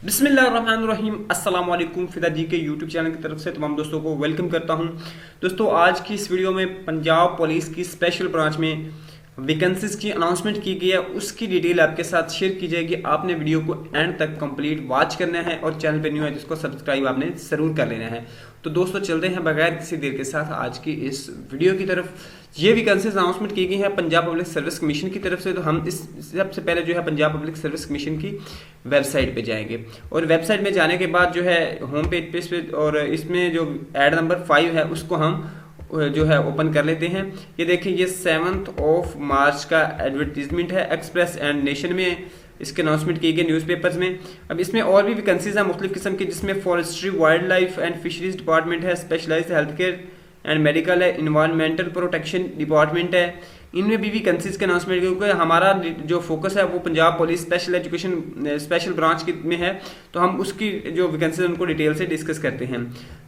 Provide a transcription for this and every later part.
बिस्मिल्लाहिर्रहमानिर्रहीम अस्सलाम वालेकुम। फिदा जी के यूट्यूब चैनल की तरफ से तमाम दोस्तों को वेलकम करता हूं। दोस्तों, आज की इस वीडियो में पंजाब पुलिस की स्पेशल ब्रांच में वैकेंसीज की अनाउंसमेंट की गई है, उसकी डिटेल आपके साथ शेयर की जाएगी। आपने वीडियो को एंड तक कंप्लीट वॉच करना है और चैनल पे न्यू है जिसको सब्सक्राइब आपने ज़रूर कर लेना है। तो दोस्तों, चलते हैं बगैर किसी देर के साथ आज की इस वीडियो की तरफ। ये वैकेंसीज अनाउंसमेंट की गई है पंजाब पब्लिक सर्विस कमीशन की तरफ से। तो हम इस सबसे पहले जो है पंजाब पब्लिक सर्विस कमीशन की वेबसाइट पे जाएंगे और वेबसाइट में जाने के बाद जो है होम पेज पे और इसमें जो ऐड नंबर 5 है उसको हम जो है ओपन कर लेते हैं। ये देखिए, ये 7 मार्च का एडवर्टीजमेंट है एक्सप्रेस एंड नेशन में, इसके अनाउंसमेंट की गई न्यूज़पेपर्स में। अब इसमें और भी वैकेंसीज हैं मुख्तलिफ किस्म की, जिसमें forestry, wildlife and fisheries department है, specialised health care and medical है, इन्वायरमेंटल प्रोटेक्शन डिपार्टमेंट है। इनमें भी वैकेंसीज के अनाउंसमेंट, क्योंकि हमारा जो फोकस है वो Punjab police special education special branch में है, तो हम उसकी जो वैकेंसीज उनको डिटेल से डिस्कस करते हैं।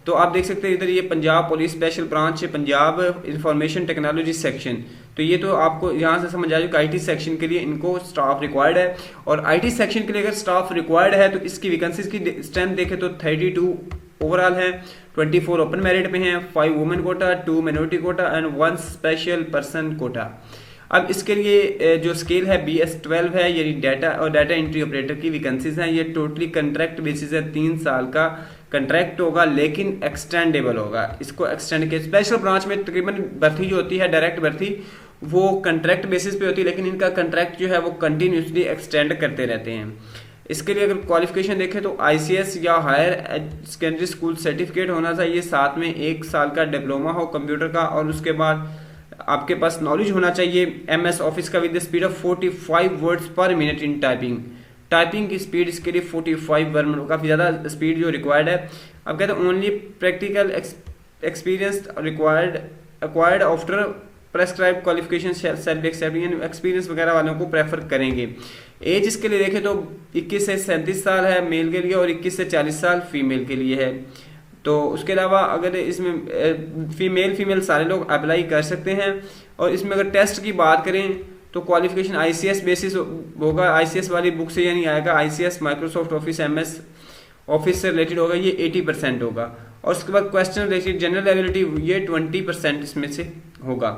तो आप देख सकते हैं इधर ये पंजाब पुलिस स्पेशल ब्रांच है, पंजाब इंफॉर्मेशन टेक्नोलॉजी सेक्शन। तो ये तो आपको यहाँ से समझ आ जाए कि आईटी सेक्शन के लिए इनको स्टाफ रिक्वायर्ड है, और आईटी सेक्शन के लिए अगर स्टाफ रिक्वायर्ड है तो इसकी वैकेंसीज की स्ट्रेंथ देखें तो 32 ओवरऑल है, 24 ओपन मेरिट में है, 5 women quota, 2 minority quota and 1 special person quota. अब इसके लिए जो स्केल है BS12 है, यानी डाटा और डाटा एंट्री ऑपरेटर की वैकेंसीज हैं। ये टोटली कंट्रैक्ट बेसिस है, 3 साल का कंट्रैक्ट होगा लेकिन एक्सटेंडेबल होगा। इसको एक्सटेंड के स्पेशल ब्रांच में तकरीबन भर्ती जो होती है डायरेक्ट भर्ती वो कंट्रैक्ट बेसिस पे होती है, लेकिन इनका कंट्रैक्ट जो है वो कंटिन्यूसली एक्सटेंड करते रहते हैं। इसके लिए अगर क्वालिफिकेशन देखें तो ICS या हायर सेकेंडरी स्कूल सर्टिफिकेट होना चाहिए, साथ में 1 साल का डिप्लोमा हो कंप्यूटर का, और उसके बाद आपके पास नॉलेज होना चाहिए MS ऑफिस का with the speed of 45 words पर मिनट इन टाइपिंग। टाइपिंग की स्पीड इसके लिए 45 वर्ड, काफ़ी ज़्यादा स्पीड जो रिक्वायर्ड है। अब कहते हैं only practical experience required acquired after prescribe qualification self accepting, experience वगैरह वालों को प्रेफर करेंगे। एज इसके लिए देखें तो 21 से 37 साल है मेल के लिए और 21 से 40 साल फीमेल के लिए है। तो उसके अलावा अगर इसमें फीमेल सारे लोग अप्लाई कर सकते हैं। और इसमें अगर टेस्ट की बात करें तो क्वालिफिकेशन ICS बेसिस होगा, ICS वाली बुक से यानी आएगा, ICS Microsoft office MS office से रिलेटेड होगा, ये 80% होगा। और उसके बाद क्वेश्चन रिलेटेड जनरल एबिलिटी ये 20% इसमें से होगा।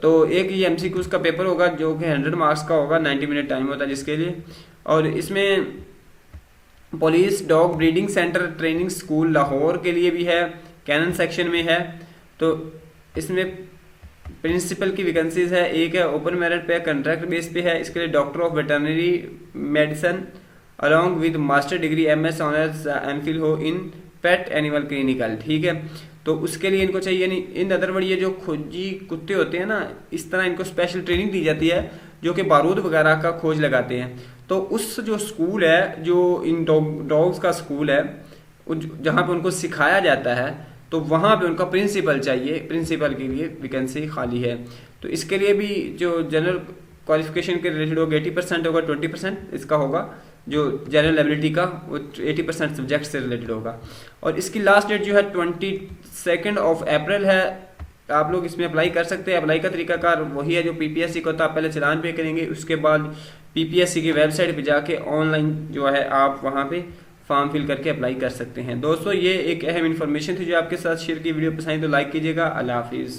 तो एक ये MCQs का पेपर होगा जो कि 100 मार्क्स का होगा, 90 मिनट टाइम होता है जिसके लिए। और इसमें police dog breeding centre training school Lahore के लिए भी है, कैनन सेक्शन में है। तो इसमें प्रिंसिपल की वैकेंसीज है, एक है ओपन मेरिट पे कॉन्ट्रैक्ट बेस पे है, इसके लिए doctor of veterinary medicine along with master degree MS honours MPhil हो इन पेट एनिमल क्लिनिकल, ठीक है। तो उसके लिए इनको चाहिए नहीं, इन अदर वर्ड ये जो खोजी कुत्ते होते हैं ना, इस तरह इनको स्पेशल ट्रेनिंग दी जाती है जो कि बारूद वगैरह का खोज लगाते हैं। तो उस जो स्कूल है, जो इन डॉग्स का स्कूल है, जहाँ पे उनको सिखाया जाता है, तो वहाँ पे उनका प्रिंसिपल चाहिए, प्रिंसिपल के लिए वैकेंसी खाली है। तो इसके लिए भी जो जनरल क्वालिफिकेशन के रिलेटेड होगा 80% होगा, 20% इसका होगा जो जनरल एबिलिटी का, वो 80% सब्जेक्ट से रिलेटेड होगा। और इसकी लास्ट डेट जो है 22 अप्रैल है। आप लोग इसमें अप्लाई कर सकते हैं। अप्लाई का तरीकाकार वही है जो PPSC को, तो आप पहले चलान पे करेंगे, उसके बाद PPSC की वेबसाइट पे जाके ऑनलाइन जो है आप वहाँ पे फॉर्म फिल करके अप्लाई कर सकते हैं। दोस्तों, ये एक अहम इन्फॉर्मेशन थी जो आपके साथ शेयर की। वीडियो पसंद तो लाइक कीजिएगा। अल्लाह हाफिज़।